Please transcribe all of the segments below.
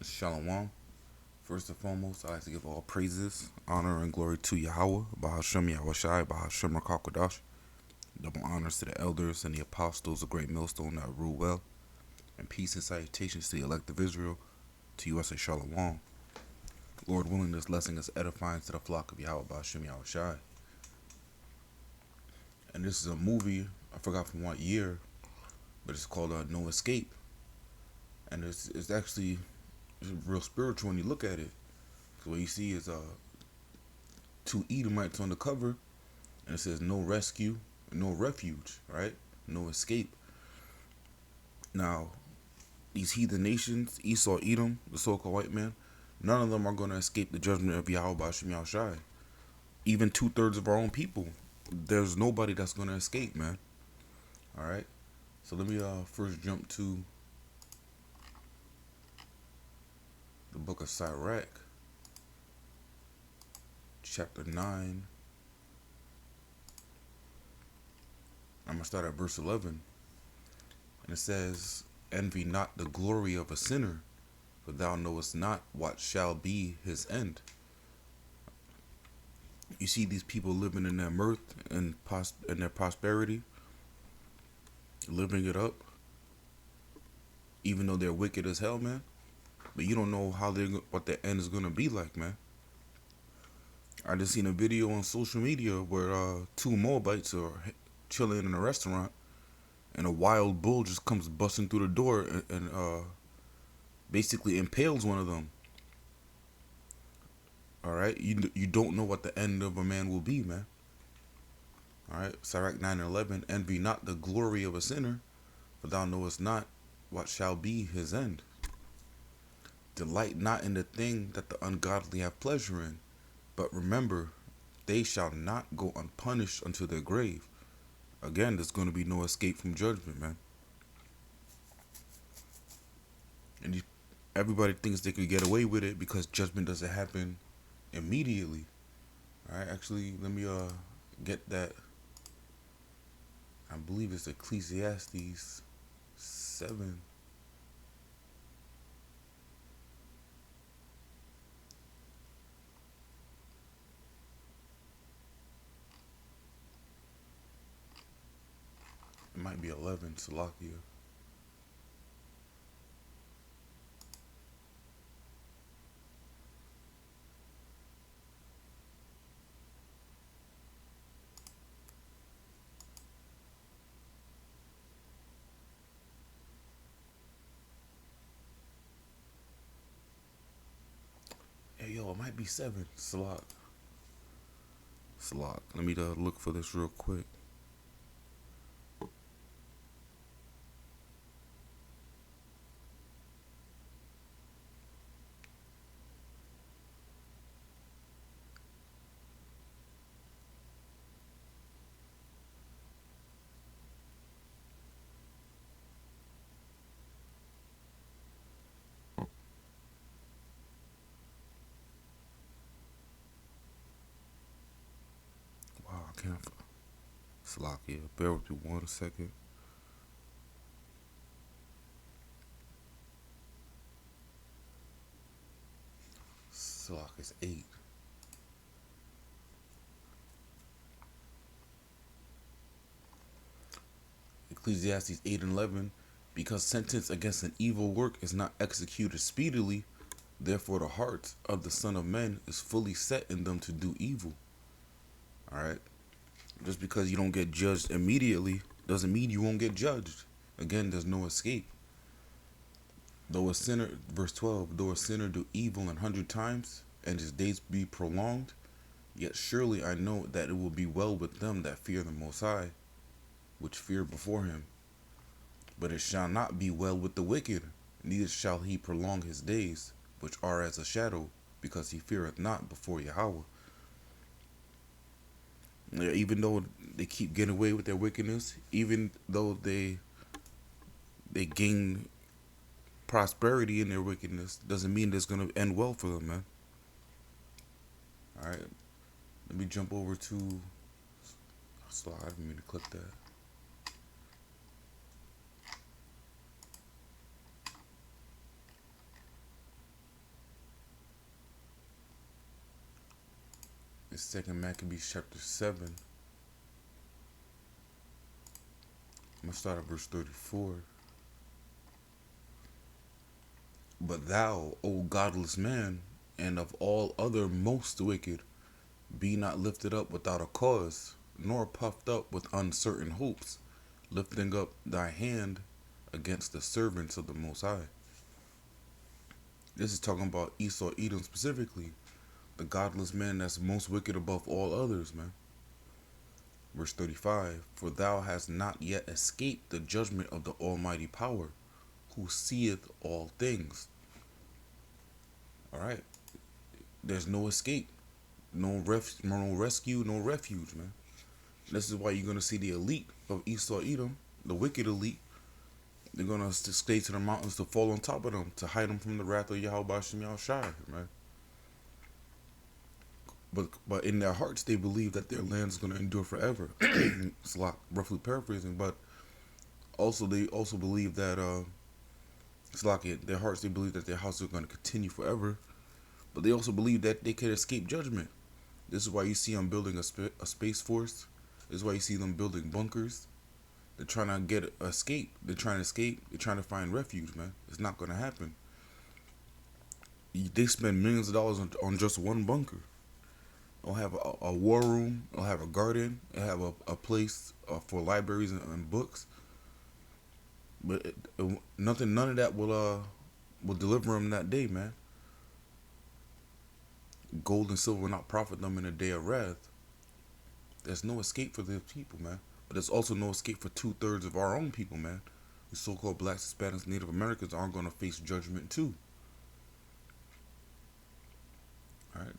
Shalom. First and foremost, I like to give all praises, honor, and glory to Yahweh, Bahashem Yahushai, Bahashem Rakakwadash. Double honors to the elders and the apostles of Great Millstone that rule well, and peace and salutations to the elect of Israel, to you I say Shalom. Lord willing, this lesson is edifying to the flock of Yahweh, Bahashem Yahushai. And this is a movie, I forgot from what year, but it's called No Escape. And it's actually real spiritual when you look at it. So what you see is two Edomites on the cover, and it says no rescue, no refuge, right? No escape. Now, these heathen nations, Esau, Edom, the so-called white man, none of them are going to escape the judgment of Yahweh B'Shem Yahushai. Even 2/3 of our own people, there's nobody that's going to escape, man. All right. So let me first jump to the book of Sirach, chapter 9. I'm going to start at verse 11. And it says, "Envy not the glory of a sinner, for thou knowest not what shall be his end." You see these people living in their mirth and their prosperity, living it up, even though they're wicked as hell, man. But you don't know what their end is gonna be like, man. I just seen a video on social media where two Moabites are chilling in a restaurant, and a wild bull just comes busting through the door and basically impales one of them. All right, you don't know what the end of a man will be, man. All right, Sirach 9:11. "Envy not the glory of a sinner, for thou knowest not what shall be his end. Delight not in the thing that the ungodly have pleasure in, but remember, they shall not go unpunished unto their grave." Again, there's going to be no escape from judgment, man. And everybody thinks they could get away with it because judgment doesn't happen immediately. All right, actually, let me get that. I believe it's Ecclesiastes 7. It might be 11, Salakia. Hey, yo, it might be 7, Salak. Let me look for this real quick. Wow, I can't. Salakia, bear with me 1 second. Salak is 8. Ecclesiastes 8:11. "Because sentence against an evil work is not executed speedily, therefore the heart of the Son of Man is fully set in them to do evil." All right. Just because you don't get judged immediately doesn't mean you won't get judged. Again, there's no escape. Though a sinner, verse 12, "Though a sinner do evil 100 times, and his days be prolonged, yet surely I know that it will be well with them that fear the Most High, which fear before him. But it shall not be well with the wicked, neither shall he prolong his days, which are as a shadow, because he feareth not before Yahweh." Yeah, even though they keep getting away with their wickedness, even though they gain prosperity in their wickedness, doesn't mean it's gonna end well for them, man. All right, let me jump over to. So I didn't mean to click that. In Second Maccabees chapter 7, I'm going to start at verse 34. But thou, O godless man, and of all other most wicked, be not lifted up without a cause, nor puffed up with uncertain hopes, lifting up thy hand against the servants of the Most High. This is talking about Esau, Edom specifically, the godless man that's most wicked above all others, man. Verse 35, for thou hast not yet escaped the judgment of the Almighty Power, who seeth all things. Alright, there's no escape, no rescue, no refuge, man. This is why you're going to see the elite of Esau, Edom, the wicked elite. They're going to stay to the mountains to fall on top of them, to hide them from the wrath of Yahweh Shem Yahushai, man. But in their hearts, they believe that their land is going to endure forever. It's a lot, roughly paraphrasing, but they also believe that it's like in their hearts they believe that their house is going to continue forever. But they also believe that they can escape judgment. This is why you see them building a space force. This is why you see them building bunkers. They're trying to get escape. They're trying to escape. They're trying to find refuge, man. It's not going to happen. They spend millions of dollars on just one bunker. They'll have a war room. They'll have a garden. They'll have a place for libraries and books. But none of that will deliver them that day, man. Gold and silver will not profit them in a day of wrath. There's no escape for these people, man. But there's also no escape for 2/3 of our own people, man. The so-called blacks, Hispanics, Native Americans aren't going to face judgment too. Alright.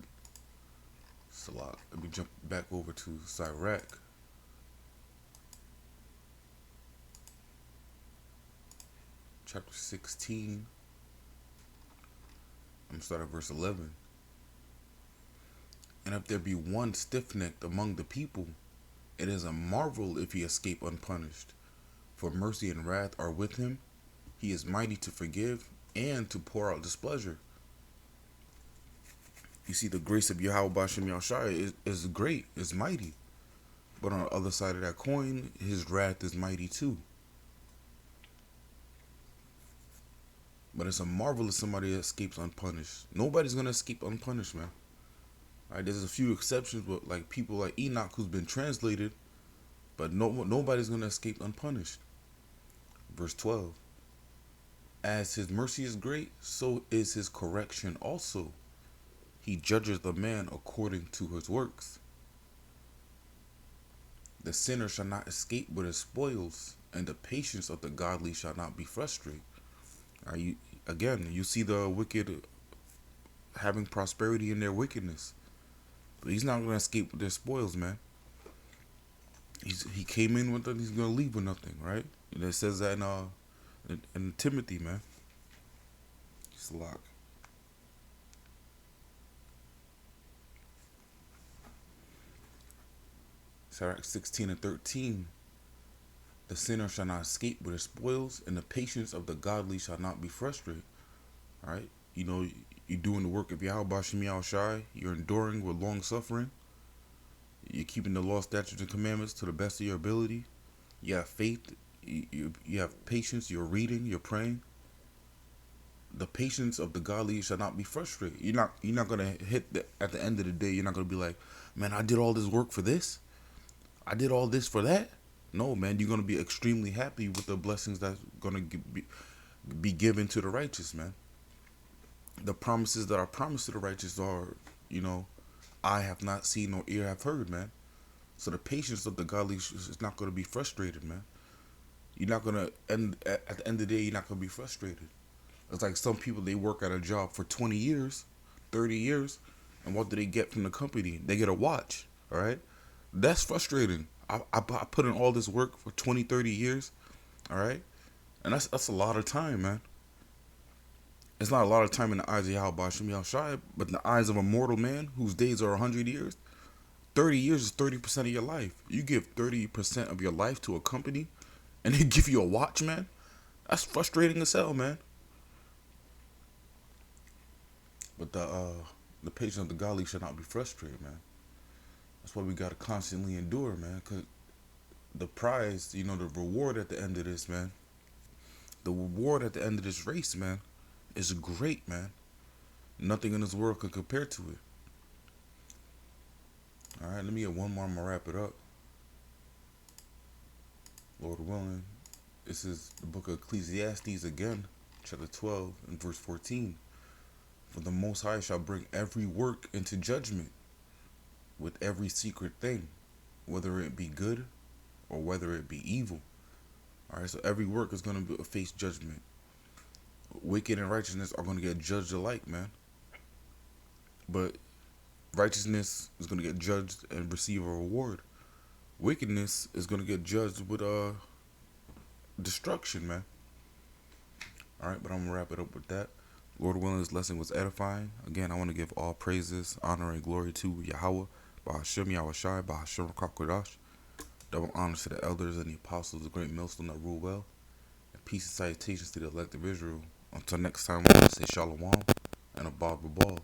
Salah. Let me jump back over to Sirach. Chapter 16. I'm going to start at verse 11. And if there be one stiff-necked among the people, it is a marvel if he escape unpunished. For mercy and wrath are with him. He is mighty to forgive and to pour out displeasure. You see, the grace of Yahweh Bashem Yahushai is great, is mighty. But on the other side of that coin, his wrath is mighty too. But it's a marvel if somebody escapes unpunished. Nobody's going to escape unpunished, man. Right, there's a few exceptions, but like people like Enoch who's been translated, but nobody's going to escape unpunished. Verse 12. As his mercy is great, so is his correction also. He judges the man according to his works. The sinner shall not escape with his spoils, and the patience of the godly shall not be frustrated. You see the wicked having prosperity in their wickedness. But he's not going to escape with their spoils, man. He came in with them, he's going to leave with nothing, right? And it says that in Timothy, man. It's a lock. Sirach 16 and 13. The sinner shall not escape with his spoils, and the patience of the godly shall not be frustrated. Alright? You know, you're doing the work of Yahweh Shem Yahushai. You're enduring with long suffering. You're keeping the law, statutes, and commandments to the best of your ability. You have faith. You have patience. You're reading. You're praying. The patience of the godly shall not be frustrated. You're not gonna hit at the end of the day. You're not gonna be like, man, I did all this work for this. I did all this for that. No, man, you're gonna be extremely happy with the blessings that's gonna be given to the righteous, man. The promises that are promised to the righteous are, eye have not seen nor ear have heard, man. So the patience of the godly is not going to be frustrated, man. You're not going to at the end of the day, you're not going to be frustrated. It's like some people, they work at a job for 20 years, 30 years, and what do they get from the company? They get a watch, all right? That's frustrating. I put in all this work for 20, 30 years, all right? And that's a lot of time, man. It's not a lot of time in the eyes of Yahweh Shem Yahushai, but in the eyes of a mortal man whose days are 100 years, 30 years is 30% of your life. You give 30% of your life to a company, and they give you a watch, man? That's frustrating as hell, man. But the patience of the godly should not be frustrated, man. That's why we gotta constantly endure, man. Cause the prize, the reward at the end of this, man. The reward at the end of this race, man, is great, man. Nothing in this world could compare to it. All right, let me get one more. I'm gonna wrap it up. Lord willing, this is the book of Ecclesiastes again, chapter 12 and verse 14. For the Most High shall bring every work into judgment with every secret thing, whether it be good or whether it be evil. All right, so every work is going to face judgment. Wicked and righteousness are going to get judged alike, man. But righteousness is going to get judged and receive a reward. Wickedness is going to get judged with destruction, man. All right, but I'm going to wrap it up with that. Lord willing, this lesson was edifying. Again, I want to give all praises, honor, and glory to Yahweh, Bahashem Yahushai, Bahashem Kakodash. Double honors to the elders and the apostles, the great millstone that rule well. And peace and salutations to the elect of Israel. Until next time, I want to say Shalom and a Bob Babal.